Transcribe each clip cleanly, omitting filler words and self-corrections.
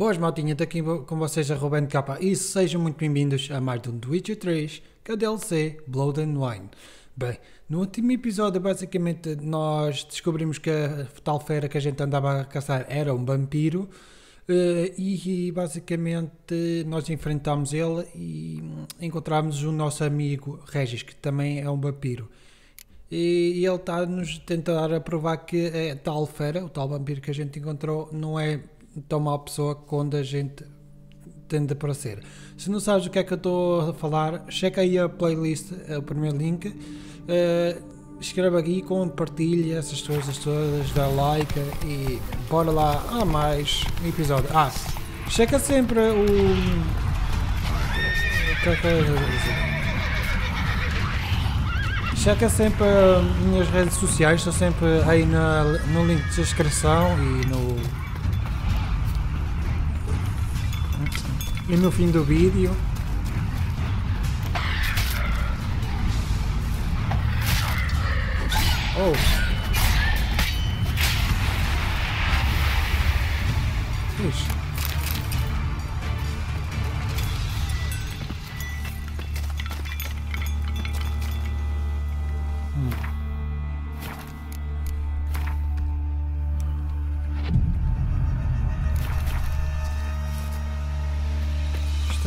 Boas maltinha, daqui com vocês a RubenK e sejam muito bem-vindos a mais um Witcher 3, que é o DLC Blood and Wine. Bem, no último episódio basicamente nós descobrimos que a tal fera que a gente andava a caçar era um vampiro e basicamente nós enfrentámos ele e encontramos o nosso amigo Regis, que também é um vampiro. E ele está-nos a tentar a provar que a tal fera, o tal vampiro que a gente encontrou, não é tão má pessoa quando a gente tende para ser. Se não sabes o que é que eu estou a falar, checa aí a playlist, o primeiro link, escreve aqui, compartilha essas coisas todas, dá like e bora lá a mais um episódio. Checa sempre o... Checa sempre as minhas redes sociais, estou sempre aí no link de descrição e no fim do vídeo. Ixi.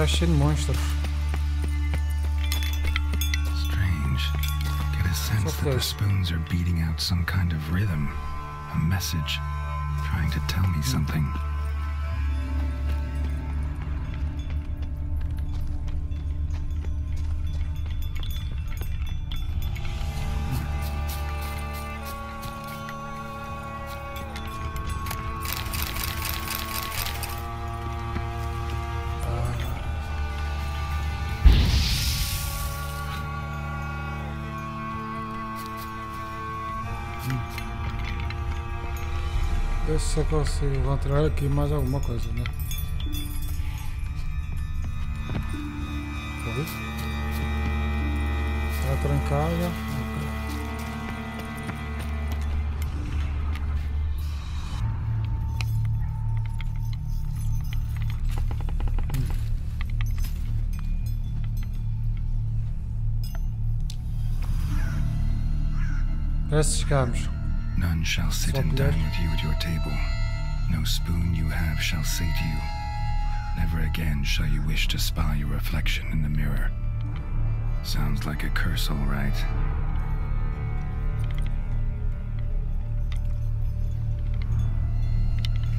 Está cheio de monstros. Strange. Get a sense that the spoons are beating out some kind of rhythm, a message, trying to tell me something. Deixa se eu consigo encontrar aqui mais alguma coisa, né? Foi? Está trancada. Parece que chegamos. None shall sit and dine with you at your table. No spoon you have shall say to you, never again shall you wish to spy your reflection in the mirror. Sounds like a curse, all right.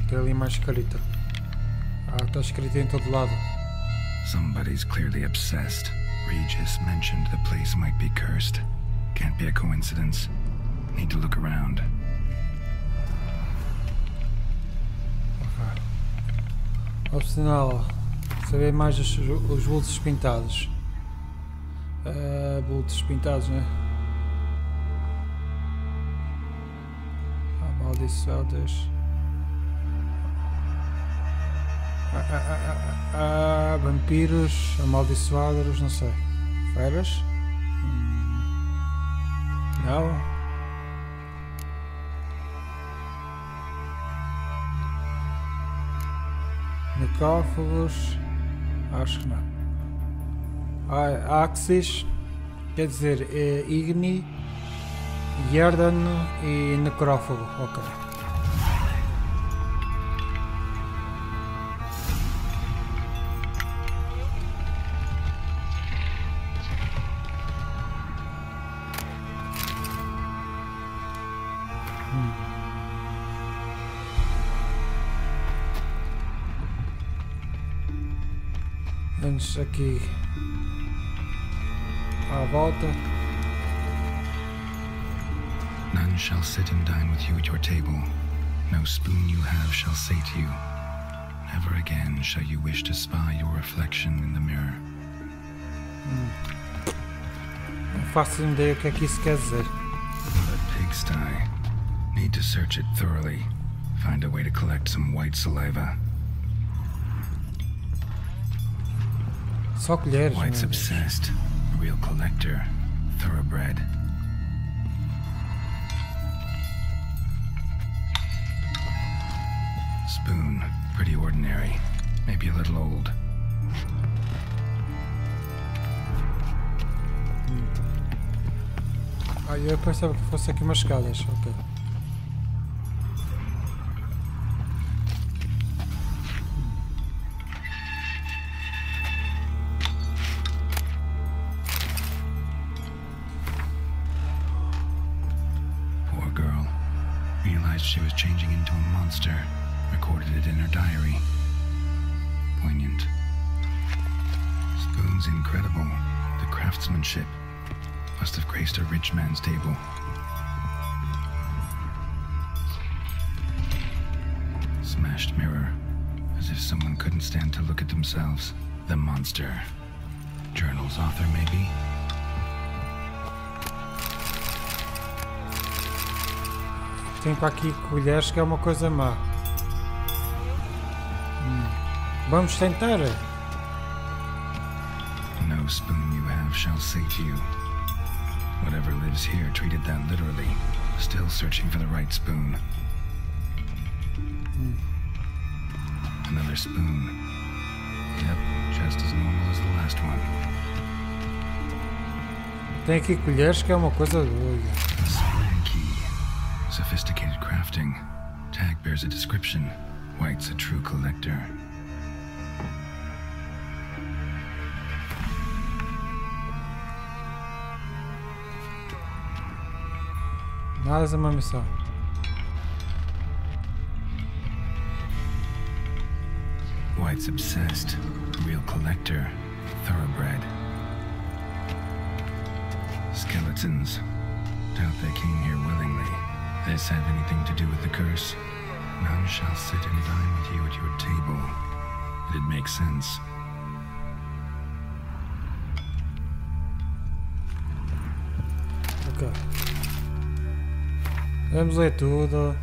Tem ali mais escrita. Está escrita em todo lado. Somebody's clearly obsessed. Regis mentioned the place might be cursed. Can't be a coincidence. Need to look around. Opcional. Saber mais os bultos pintados. Bultos pintados, né? Amaldiçoadas. Vampiros, amaldiçoados, não sei. Feras? Não. Necrófagos, acho que não. Axis, quer dizer, Igni, Yerdano e Necrófago, ok. Vamos aqui à volta. None shall sit and dine with you at your table. No spoon you have shall say to you, never again shall you wish to spy your reflection in the mirror. Não faço ideia o que é que isso quer dizer. A pigsty. Need to search it thoroughly. Find a way to collect some white saliva. Só colheres. White's obsessed. Real collector. Thoroughbred. Spoon. Pretty ordinary. maybe a little old. Ah, eu pensava que fosse aqui umas escadas, ok. Poor girl. Realized she was changing into a monster. Recorded it in her diary. Poignant. Spoon's incredible. The craftsmanship must have graced a rich man's table. Smashed mirror, as if someone couldn't stand to look at themselves. The monster. Journal's author, maybe? Tem para aqui colheres que é uma coisa má. Vamos tentar. No spoon you have shall sate you. Whatever lives here treated that literally. Still searching for the right spoon. Another spoon. Yep, just as normal as the last one. Tem aqui colheres que é uma coisa doida. Spoon key. Sophisticated crafting. Tag bears a description. White's a true collector. Mais uma missão. White's obsessed. Real collector. Thoroughbred. Skeletons. Doubt they came here willingly. This have anything to do with the curse? None shall sit and dine with you at your table. It'd make sense. Ok. Vamos ler tudo.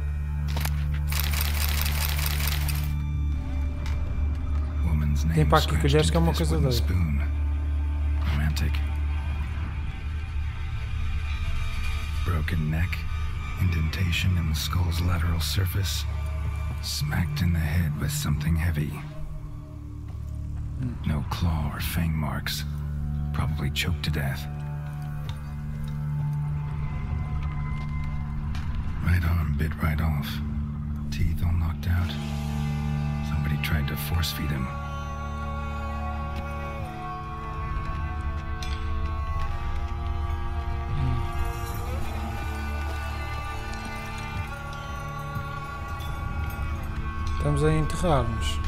Tem para aqui colheres que é uma coisa doida. Romantic. Broken neck. Indentation in the skull's lateral surface. Smacked in the head with something heavy. No claw or fang marks. Probably choked to death. Right arm bit right off. Teeth all knocked out. Somebody tried to force feed him. Estamos a enterrar-nos.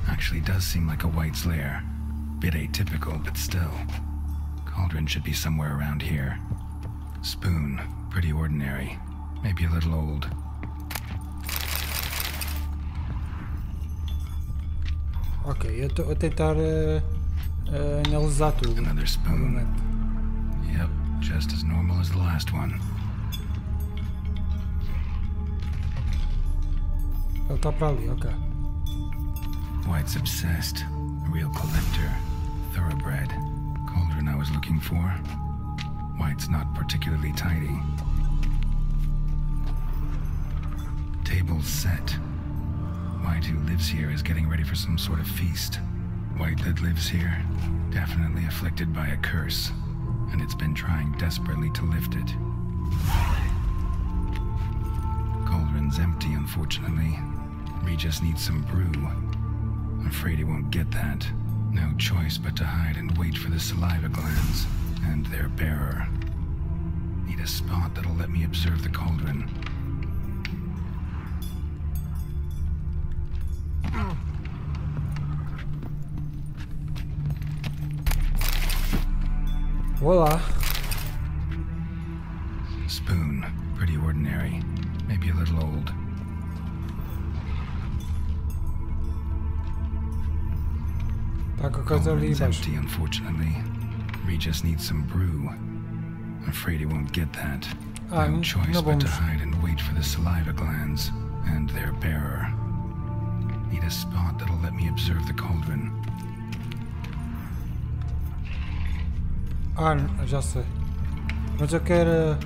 Actually does seem like a White's lair. Bit atypical, but still. Cauldron should be somewhere around here. Spoon, pretty ordinary. Maybe a little old. Ok, eu estou a tentar analisar tudo. Another spoon. Yep, just as normal as the last one. Ele está para ali, ok. White's obsessed. A real collector. Thoroughbred. Cauldron I was looking for. White's not particularly tidy. Table's set. White who lives here is getting ready for some sort of feast. White that lives here, definitely afflicted by a curse, and it's been trying desperately to lift it. Cauldron's empty, unfortunately. We just need some brew. Afraid he won't get that. No choice but to hide and wait for the saliva glands and their bearer. Need a spot that'll let me observe the cauldron. Voila. Spoon, pretty ordinary. Maybe a little old. Está com a coisa ali Cauldron's embaixo. empty, unfortunately. We just need some brew. Afraid he won't get that. No choice but to hide and wait for the saliva glands and their bearer. Need a spot that'll let me observe the cauldron. Ah, já sei. Mas eu quero...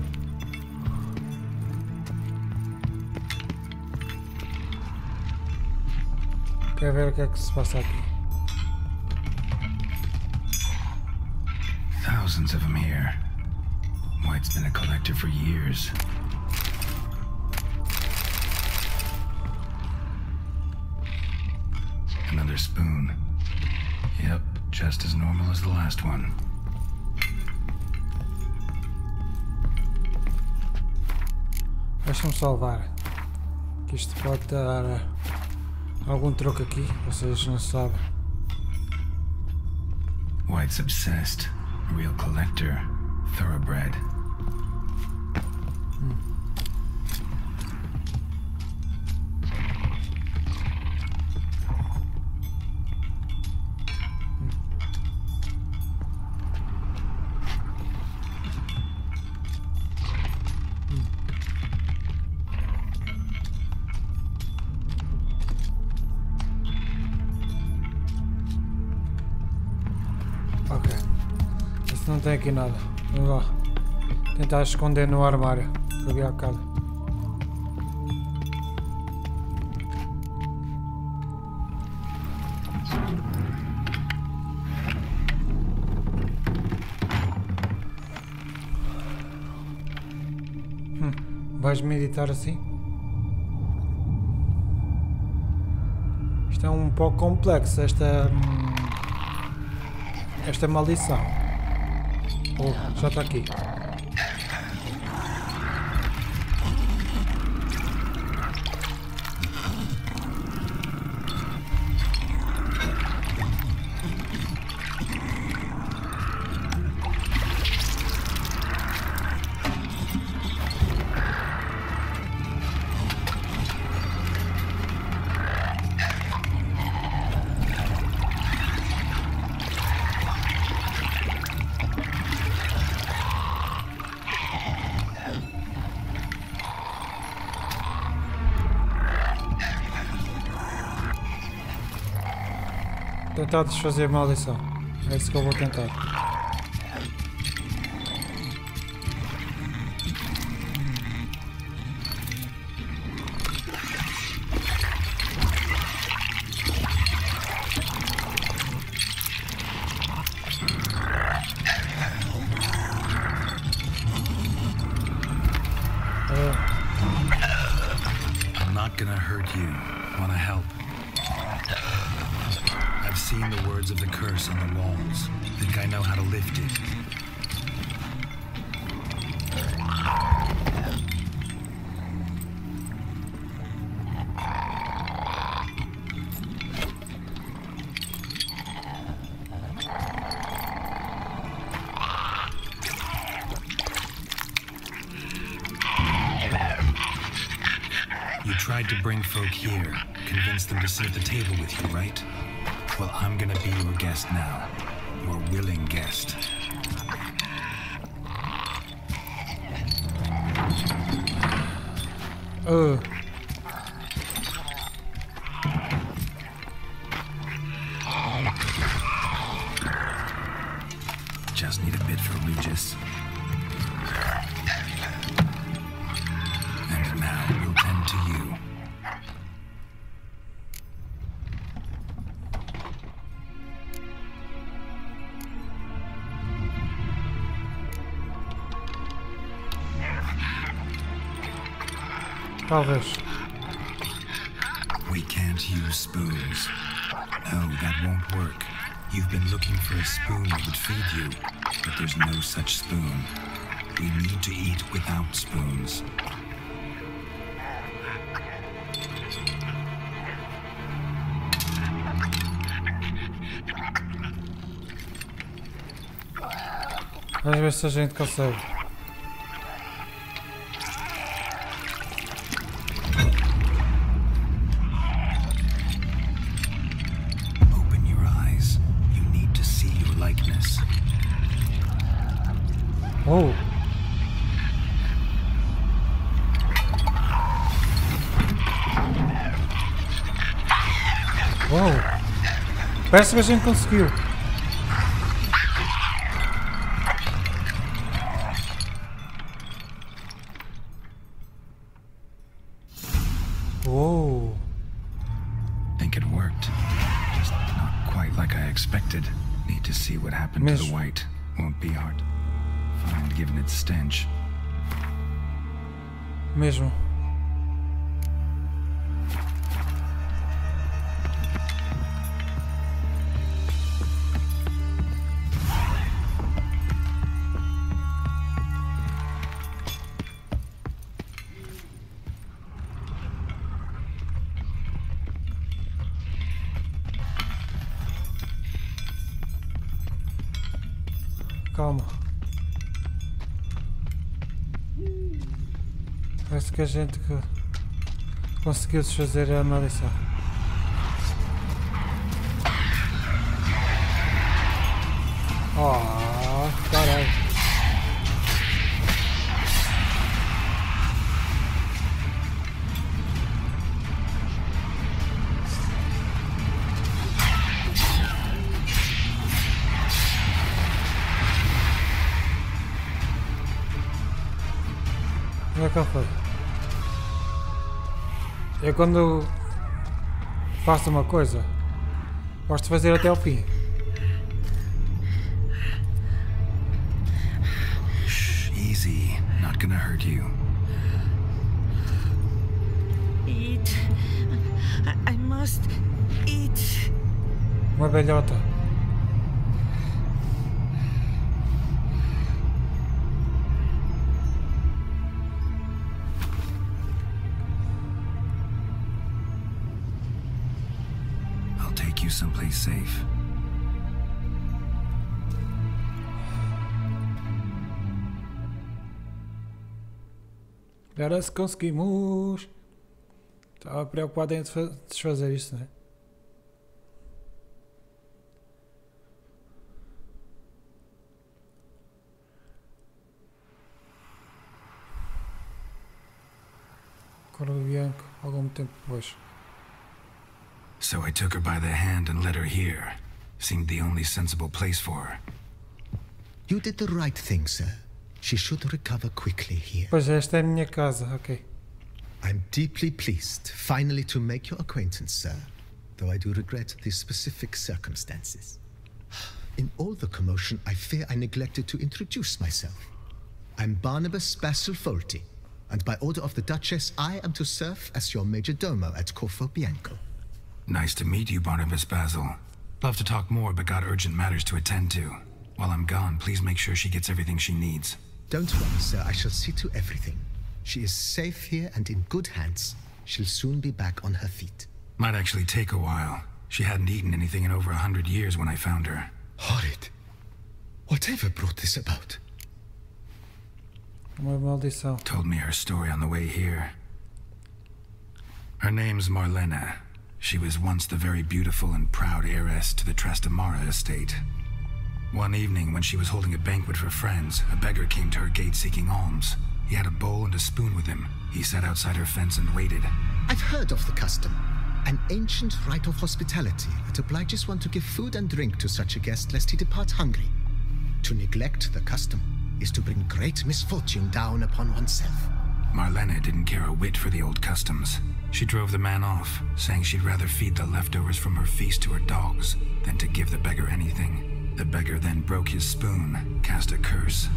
Quer ver o que é que se passa aqui? Thousands of them here. White's been a collector for years. Another spoon. Yep, just as normal as the last one. Deixa-me salvar. Que isto pode dar algum troco aqui, vocês não sabem. White's obsessed. A real collector. Thoroughbred. Ok. Isso não tem aqui nada. Vamos lá. Tentar esconder no armário. Que eu vi há bocado. Vais meditar assim? Isto é um pouco complexo, esta maldição. Oh, já está aqui. Tentar desfazer a maldição. É isso que eu vou tentar. I'm not gonna hurt you. Wanna help? I've seen the words of the curse on the walls. Think I know how to lift it. You tried to bring folk here, convince them to sit at the table with you, right? Well, I'm gonna be your guest now. Your willing guest. Just need a bit for Regis. And now we'll tend to you. Talvez. We can't use spoons. No, that won't work. You've been looking for a spoon that would feed you, but there's no such spoon. We need to eat without spoons. Vamos ver se a gente consegue. Open your eyes. You need to see your likeness. Oh! Uau! Parece que a gente conseguiu. Think think it worked. Just not quite like I expected. Need to see what happened to the white. Won't be hard to find given its stench. Mesmo. Calma. Parece que a gente conseguiu desfazer a maldição. Oh, caralho. Como é que ele foi? É quando faço uma coisa, gosto de fazer até ao fim. Shh, easy. Not gonna hurt you. Eat. I must eat. Uma velhota. You someplace safe. Agora se conseguimos. Estava preocupado em desfazer isto, né? Bianco, algum tempo depois. So I took her by the hand and led her here. Seemed the only sensible place for her. You did the right thing, sir. She should recover quickly here. Pois esta é a minha casa, ok. I'm deeply pleased, finally, to make your acquaintance, sir. Though I do regret the specific circumstances. In all the commotion, I fear I neglected to introduce myself. I'm Barnabas Basilfolti, and by order of the Duchess, I am to serve as your major domo at Corfo Bianco. Nice to meet you, Barnabas Basil. Love to talk more, but got urgent matters to attend to. While I'm gone, please make sure she gets everything she needs. Don't worry, sir. I shall see to everything. She is safe here and in good hands. She'll soon be back on her feet. Might actually take a while. She hadn't eaten anything in over 100 years when I found her. Horrid. Whatever brought this about? Uma maldição. Told me her story on the way here. Her name's Marlena. She was once the very beautiful and proud heiress to the Trastamara estate. One evening, when she was holding a banquet for friends, a beggar came to her gate seeking alms. He had a bowl and a spoon with him. He sat outside her fence and waited. I've heard of the custom. An ancient rite of hospitality that obliges one to give food and drink to such a guest lest he depart hungry. To neglect the custom is to bring great misfortune down upon oneself. Marlena didn't care a whit for the old customs. She drove the man off, saying she'd rather feed the leftovers from her feast to her dogs than to give the beggar anything. The beggar then broke his spoon, cast a curse.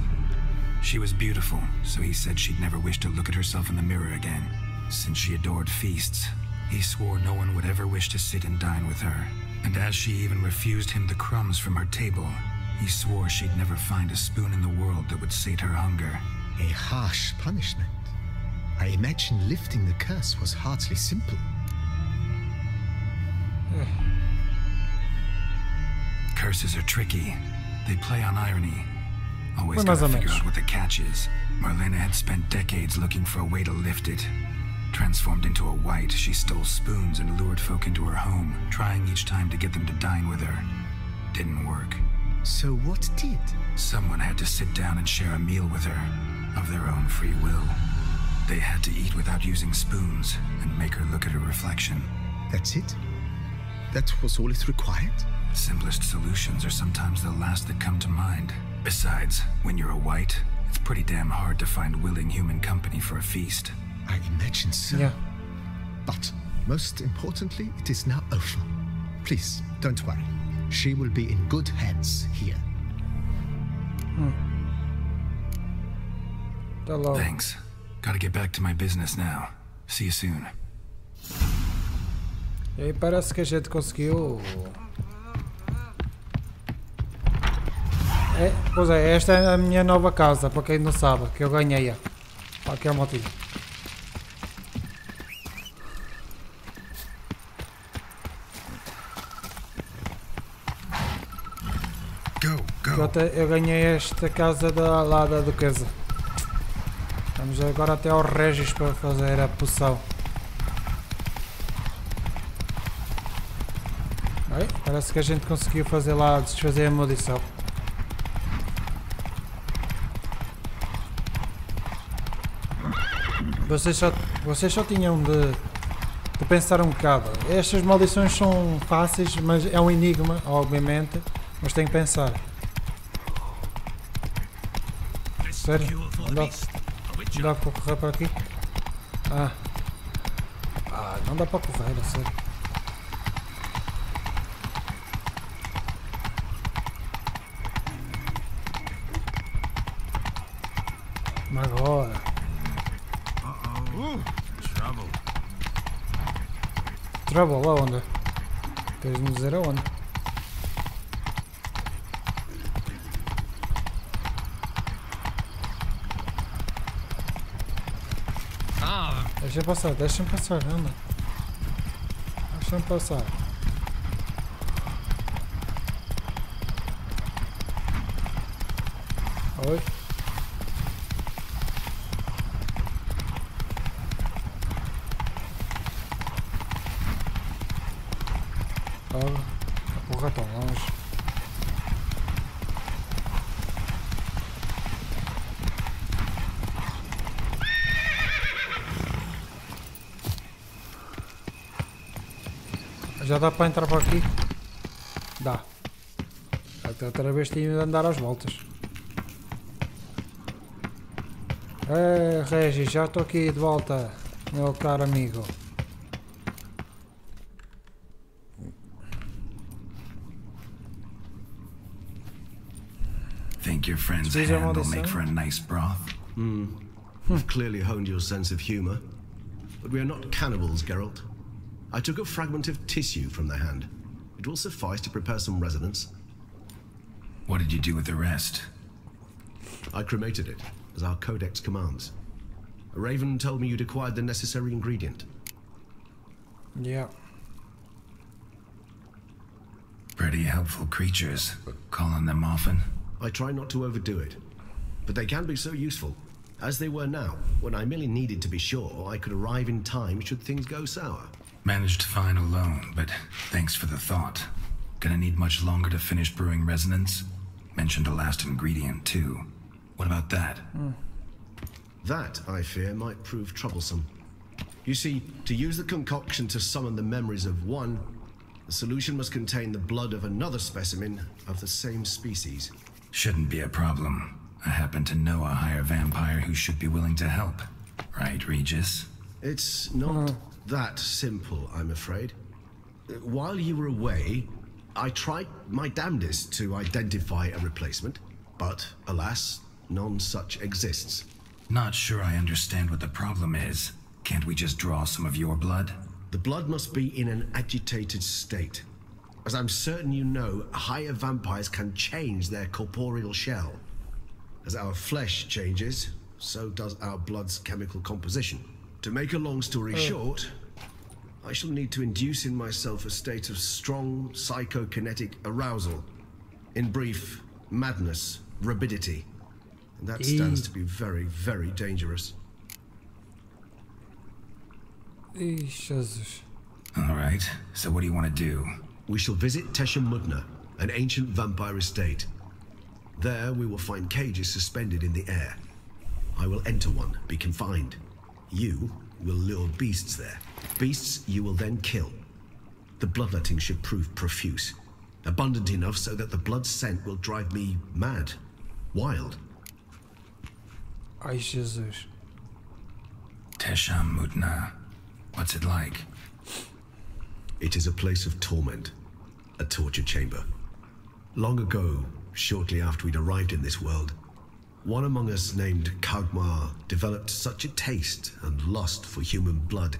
She was beautiful, so he said she'd never wish to look at herself in the mirror again. Since she adored feasts, he swore no one would ever wish to sit and dine with her. And as she even refused him the crumbs from her table, he swore she'd never find a spoon in the world that would sate her hunger. A harsh punishment. I imagine lifting the curse was hardly simple. Curses are tricky. They play on irony. Always gotta figure out what the catch is. Marlena had spent decades looking for a way to lift it. Transformed into a white, she stole spoons and lured folk into her home, trying each time to get them to dine with her. Didn't work. So what did? Someone had to sit down and share a meal with her, of their own free will. They had to eat without using spoons and make her look at her reflection. That's it? That was all it required? Simplest solutions are sometimes the last that come to mind. Besides, when you're a white, it's pretty damn hard to find willing human company for a feast. I imagine so. Yeah. But Most importantly, it is now over. Please, don't worry. She will be in good hands here. Hello. Thanks. Gotta get back to my business now. See you soon. E aí parece que a gente conseguiu... Pois é, esta é a minha nova casa, para quem não sabe, que eu ganhei. Aqui é o motivo. Eu ganhei esta casa lá da duquesa. Vamos agora até ao Regis para fazer a poção. Bem, parece que a gente conseguiu fazer lá, desfazer a maldição. Vocês só tinham de pensar um bocado. Estas maldições são fáceis, mas é um enigma, obviamente. Mas tem que pensar. Sério? Não dá para correr para aqui? Não dá para correr, a sério. Mas agora. Trouble, aonde? Queres-me dizer aonde? Deixa-me passar, anda. Deixa-me passar. Oi. A porra tão longe. Já dá para entrar por aqui? Dá. Até outra vez tinha de andar às voltas. Regis, já estou aqui de volta, meu caro amigo. Think your friend's hand will make for a nice broth? You've clearly honed your sense of humor. But we are not cannibals, Geralt. I took a fragment of tissue from the hand. It will suffice to prepare some resonance. What did you do with the rest? I cremated it, as our codex commands. A raven told me you'd acquired the necessary ingredient. Yeah. Pretty helpful creatures. Calling them often? I try not to overdo it. But they can be so useful. As they were now, when I merely needed to be sure I could arrive in time should things go sour. Managed fine alone, but thanks for the thought. Gonna need much longer to finish brewing resonance? Mentioned a last ingredient too. What about that? That, I fear, might prove troublesome. You see, to use the concoction to summon the memories of one, the solution must contain the blood of another specimen of the same species. Shouldn't be a problem. I happen to know a higher vampire who should be willing to help. Right, Regis? It's not that simple, I'm afraid. While you were away, I tried my damnedest to identify a replacement, but alas, none such exists. Not sure I understand what the problem is. Can't we just draw some of your blood? The blood must be in an agitated state. As I'm certain you know, higher vampires can change their corporeal shell. As our flesh changes, so does our blood's chemical composition. To make a long story short, I shall need to induce in myself a state of strong psychokinetic arousal. In brief, madness, rabidity. And that stands to be very, very dangerous. Jesus. Alright, so what do you want to do? We shall visit Tesha Mudna, an ancient vampire estate. There we will find cages suspended in the air. I will enter one, be confined. You will lure beasts there. Beasts you will then kill. The bloodletting should prove profuse. Abundant enough so that the blood scent will drive me mad. Wild. Ai, Jesus. Tesha Mudna. What's it like? It is a place of torment, a torture chamber. Long ago, shortly after we'd arrived in this world, one among us named Kagmar developed such a taste and lust for human blood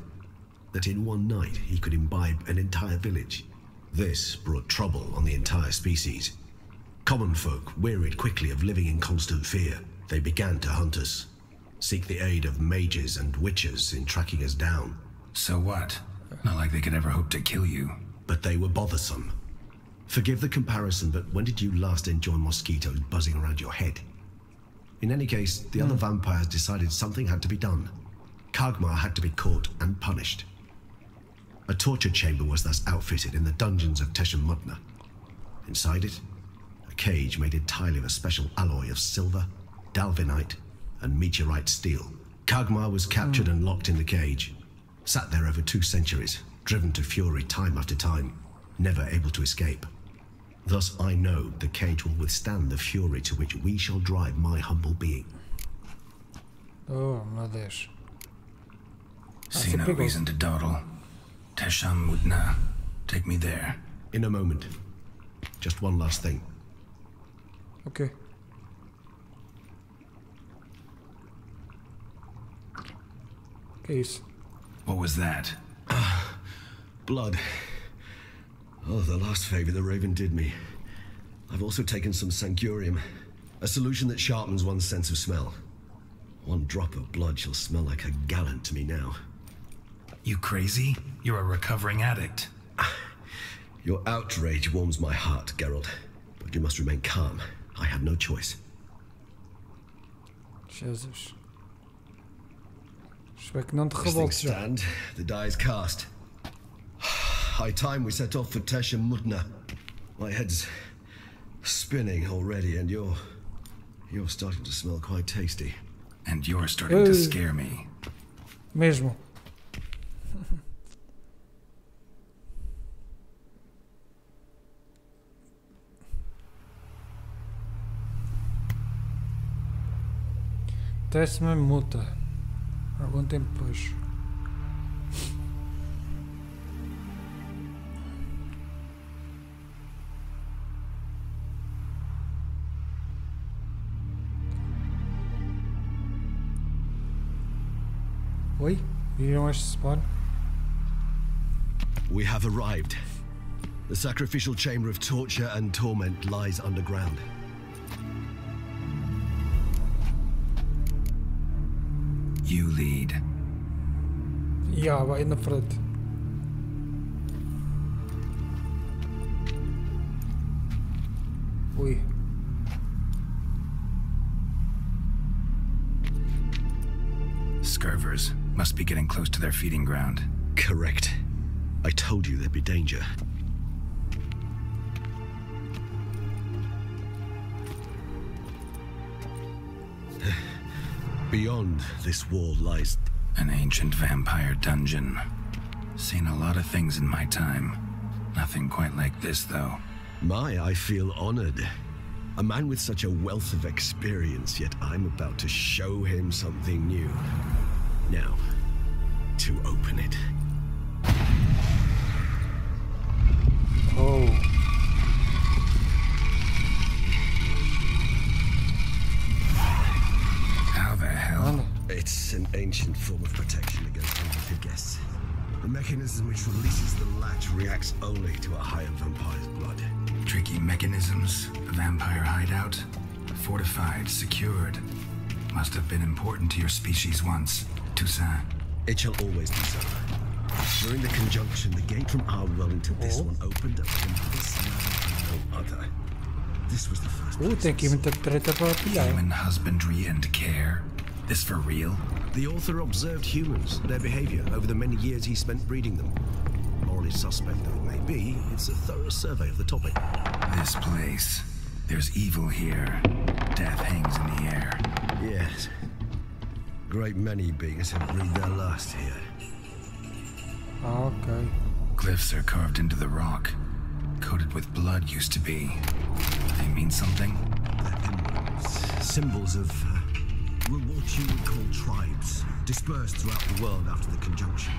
that in one night he could imbibe an entire village. This brought trouble on the entire species. Common folk wearied quickly of living in constant fear. They began to hunt us, seek the aid of mages and witches in tracking us down. So what? Not like they could ever hope to kill you. But they were bothersome. Forgive the comparison, but when did you last enjoy mosquitoes buzzing around your head? In any case, the other vampires decided something had to be done. Kagmar had to be caught and punished. A torture chamber was thus outfitted in the dungeons of Tesham-Mutna. Inside it, a cage made entirely of a special alloy of silver, dalvinite, and meteorite steel. Kagmar was captured and locked in the cage. Sat there over 2 centuries, driven to fury time after time, never able to escape. Thus I know the cage will withstand the fury to which we shall drive my humble being. Oh, meu Deus. See no reason to dawdle. Tesham-Mutna, take me there. In a moment. Just one last thing. Ok. Que é isso? What was that? Blood. Oh, the last favor the Raven did me. I've also taken some Sancurium, a solution that sharpens one's sense of smell. One drop of blood shall smell like a gallon to me now. You crazy? You're a recovering addict. Your outrage warms my heart, Geralt. But you must remain calm. I have no choice. Jesus. Espero que não te As things revoltes já. stand, the die is cast. High time we set off for Tesham-Mutna. My head's spinning already, and you're starting to smell quite tasty. And you're starting to scare me. Mesmo. Teste-me multa. Algum tempo depois. Oi? Viram este spawn? We have arrived. The sacrificial chamber of torture and torment lies underground. You lead. Já, vai na frente. Ui. Scurvers must be getting close to their feeding ground. Correct. I told you there'd be danger. Beyond this wall lies... An ancient vampire dungeon. Seen a lot of things in my time. Nothing quite like this, though. I feel honored. A man with such a wealth of experience, yet I'm about to show him something new. Now, to open it. Oh. How the hell? It's an ancient form of protection against unwanted guests. The mechanism which releases the latch reacts only to a higher vampire's blood. Tricky mechanisms, a vampire hideout, fortified, secured. Must have been important to your species once, Toussaint. It shall always be so. During the conjunction, the gate from our well into this one opened up into this and no other. This was the first. Tem aqui muita treta para pilhar. Human husbandry and care. This for real? The author observed humans, their behavior, over the many years he spent breeding them. Morally suspect though it may be, it's a thorough survey of the topic. This place. There's evil here. Death hangs in the air. Yes. Great many beings have breathed their last here. Ok. Glyphs are carved into the rock. Coated with blood used to be. They mean something? They're emblems, symbols of what you would call tribes, dispersed throughout the world after the conjunction.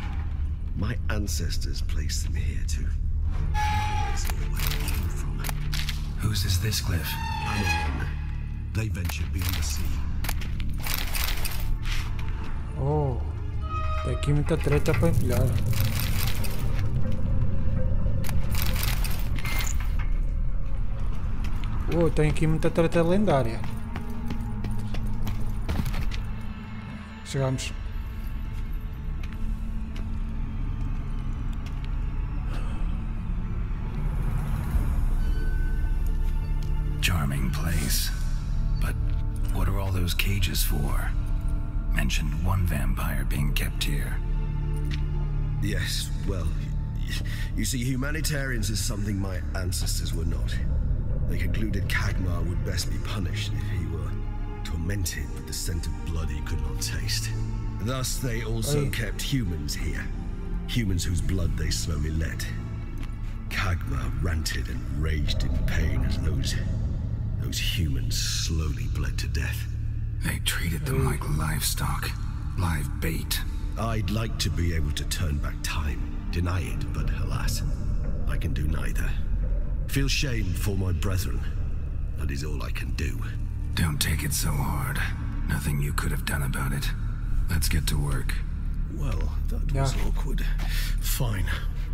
My ancestors placed them here to remind us of where they came from. Whose is this cliff? Anon. They ventured beyond the sea. Oh, tem aqui muita treta para empilhar. Oh, tem aqui muita treta lendária. Chegamos. Charming place. But what are all those cages for? Mentioned one vampire being kept here. Yes, well, you see, humanitarians is something my ancestors were not. They concluded Kagmar would best be punished if he were tormented with the scent of blood he could not taste. Thus, they also kept humans here. Humans whose blood they slowly let. Kagmar ranted and raged in pain as those humans slowly bled to death. They treated them like livestock, live bait. I'd like to be able to turn back time, deny it, but alas, I can do neither. Feel shame for my brethren. That is all I can do. Don't take it so hard. Nothing you could have done about it. Let's get to work. Well, that was awkward. Fine.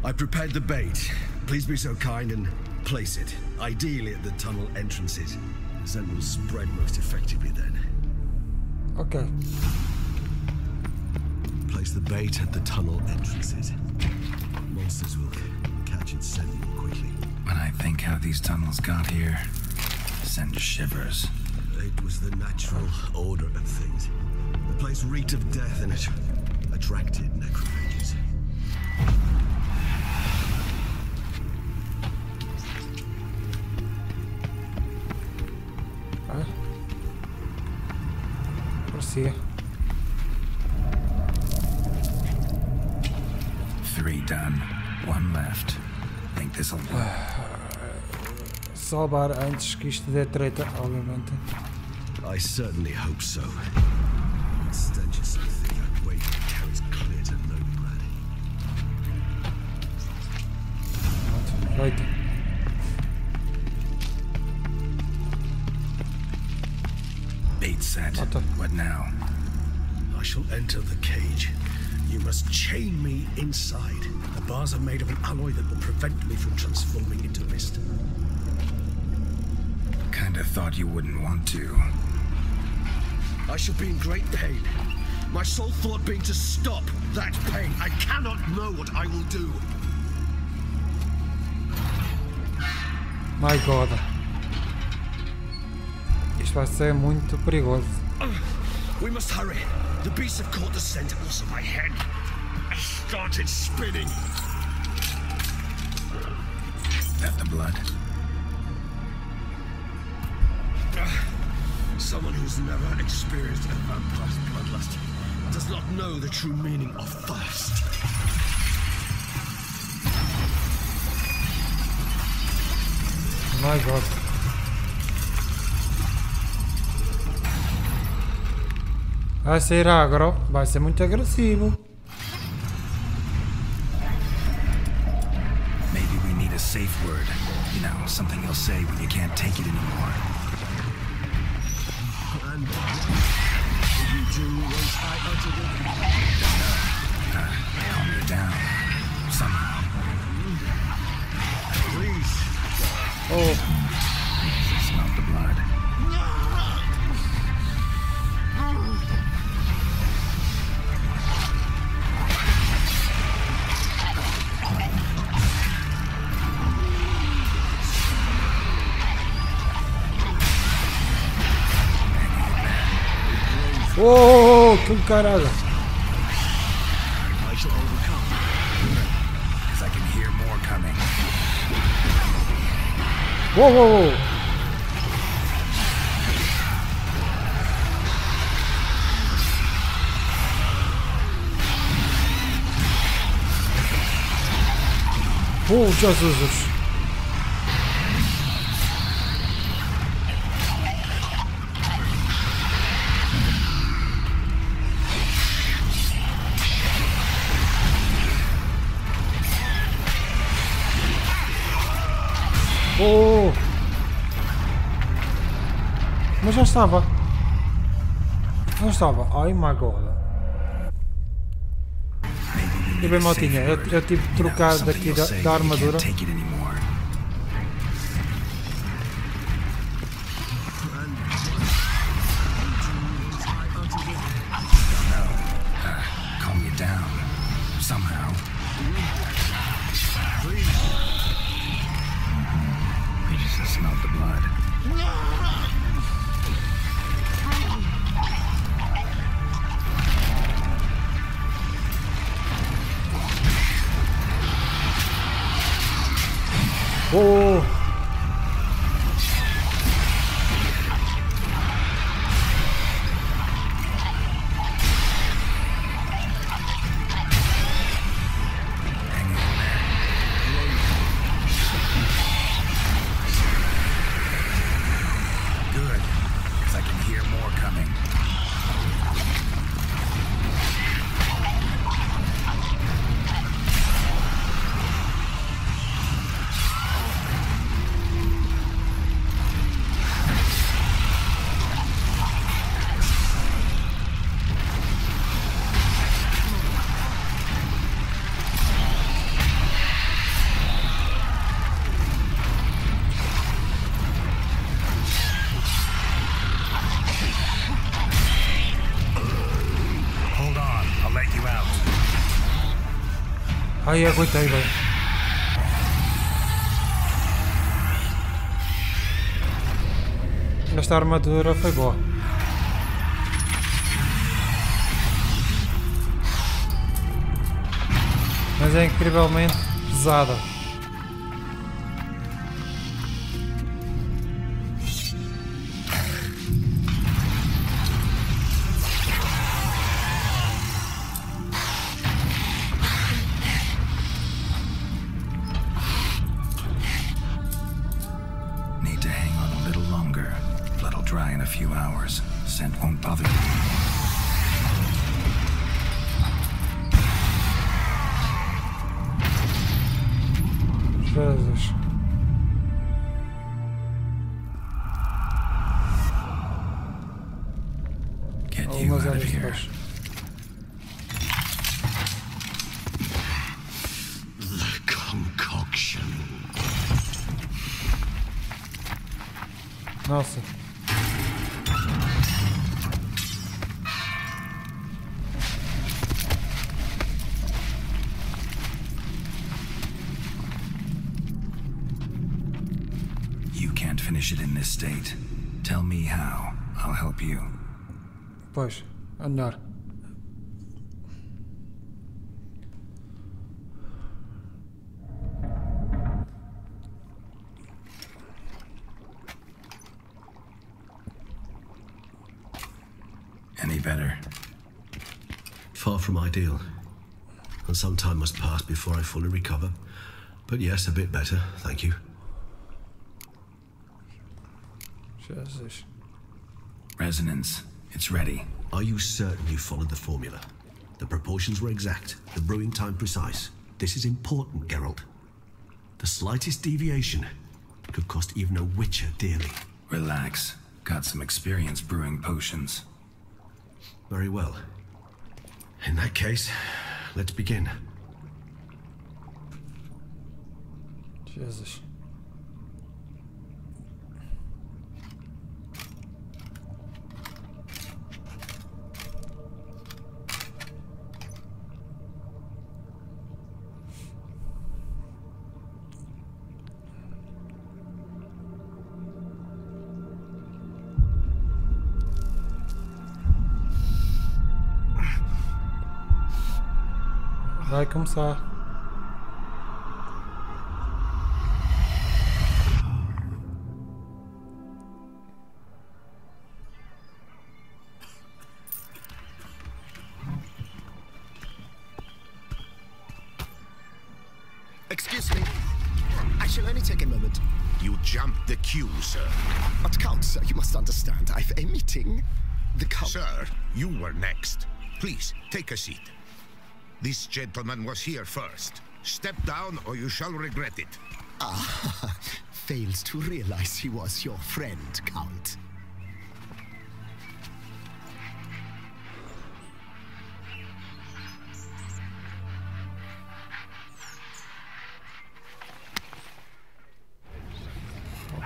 I prepared the bait. Please be so kind and place it, ideally at the tunnel entrances. The scent will spread most effectively then. Ok. Place the bait at the tunnel entrances. Monsters will catch its scent more quickly. When I think how these tunnels got here, send shivers. It was the natural order of things. The place reeked of death and it attracted necrophages. Parecia. 3 done. 1 left. Think this'll work. Salvar antes que isto dê treta, obviamente. I certainly hope so. The stench is so thick that weight carries clear to Novigrad. Feito. Bait set. What now? I shall enter the cage. You must chain me inside. The bars are made of an alloy that will prevent me from transforming into mist. Kinda thought you wouldn't want to. I shall be in great pain. My sole thought being to stop that pain. I cannot know what I will do. My God. Isto vai ser muito perigoso. We must hurry. The beasts have caught the scent, also my head. I started spinning. That the blood? Someone who's never experienced a vampire's bloodlust does not know the true meaning of thirst. My God. Vai ser agro, vai ser muito agressivo. Maybe we need a safe word. You know, something you'll say when you can't take it anymore. And what did you do once I uttered it? Calm you down. Somehow. Please. Oh, Smell the blood. oh, que caralho. I shall overcome. Because I can hear more coming. Whoa, whoa, whoa. Oh, Jesus. Oh! Mas já estava. Não estava. Ai, my god. E bem, maltinha, eu tive de trocar daqui da armadura. Oh! Good, because I can hear more coming. Ai, aguentei, velho. Esta armadura foi boa. Mas é incrivelmente pesada. Scent won't bother you. Jesus. Get you out of here. The concoction. Nossa. Finish it in this state. Tell me how. I'll help you. Pois, é melhor. Any better? Far from ideal. And some time must pass before I fully recover. But yes, a bit better, thank you. Jesus. Resonance. It's ready. Are you certain you followed the formula? The proportions were exact, the brewing time precise. This is important, Geralt. The slightest deviation could cost even a witcher dearly. Relax. Got some experience brewing potions. Very well. In that case, let's begin. Jesus. Vai começar. Excuse me. I shall only take a moment. You jumped the queue, sir. But Count, sir, you must understand. I've a meeting. The Count... Sir, you were next. Please, take a seat. This gentleman was here first. Step down or you shall regret it. Ah, failed to realize he was your friend, Count.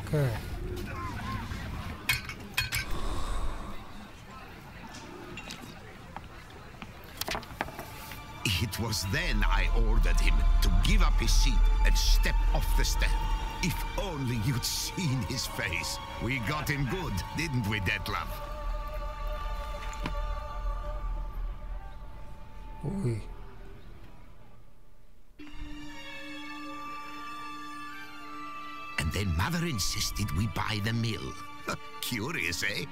Okay. It was then I ordered him to give up his seat and step off the stand. If only you'd seen his face. We got him good, didn't we, Detlef? Ui. And then Mother insisted we buy the mill. Curious, eh?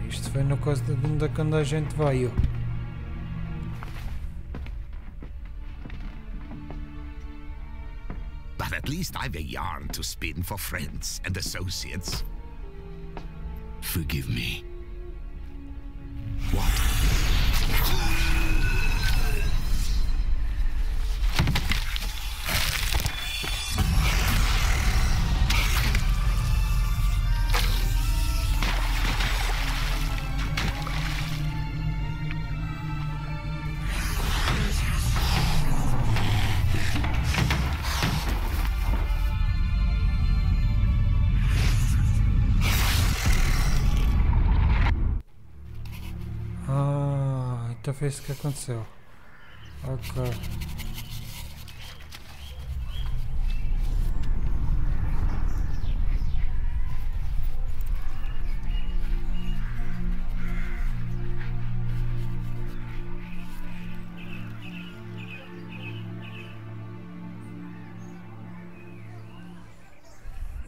Isto foi no caso de quando a gente veio. But at least I've a yarn to spin for friends and associates. Forgive me. What? Então foi isso que aconteceu. Ok.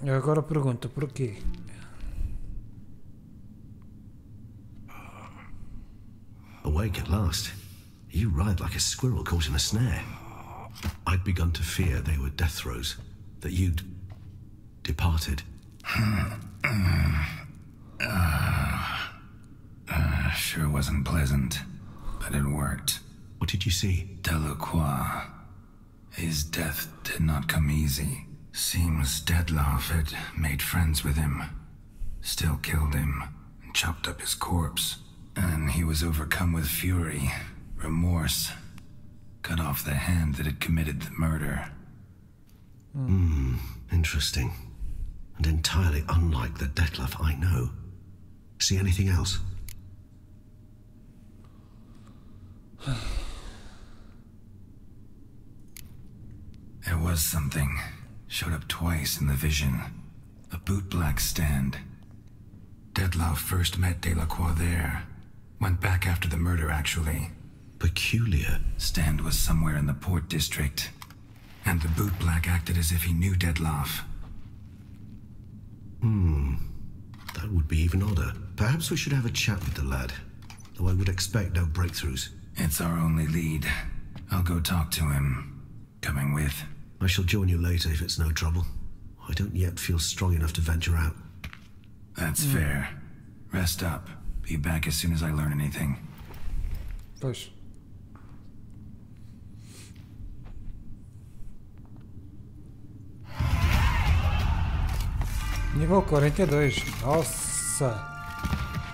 Eu agora pergunto porquê. Awake at last. You ride like a squirrel caught in a snare. I'd begun to fear they were death throes, that you'd departed. Sure wasn't pleasant, but it worked. What did you see? Delacroix. His death did not come easy. Seems Detlef had made friends with him, still killed him, and chopped up his corpse. And he was overcome with fury, remorse, cut off the hand that had committed the murder. Interesting. And entirely unlike the Detlef I know. See anything else? There was something. Showed up twice in the vision. A bootblack stand. Detlef first met Delacroix there. Went back after the murder, actually. Peculiar. Stand was somewhere in the port district. And the bootblack acted as if he knew Detlef. That would be even odder. Perhaps we should have a chat with the lad. Though I would expect no breakthroughs. It's our only lead. I'll go talk to him. Coming with? I shall join you later if it's no trouble. I don't yet feel strong enough to venture out. That's fair. Rest up. Be back as soon as I learn anything. Pois. Nível 42. Nossa.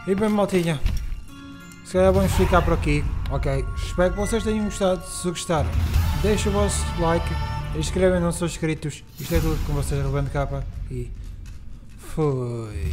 E bem, maltinha. Se calhar vamos ficar por aqui. Ok. Espero que vocês tenham gostado. Se gostaram, deixem o vosso like. Inscrevem-se, não são inscritos. Isto é tudo com vocês, RubenK. E fui.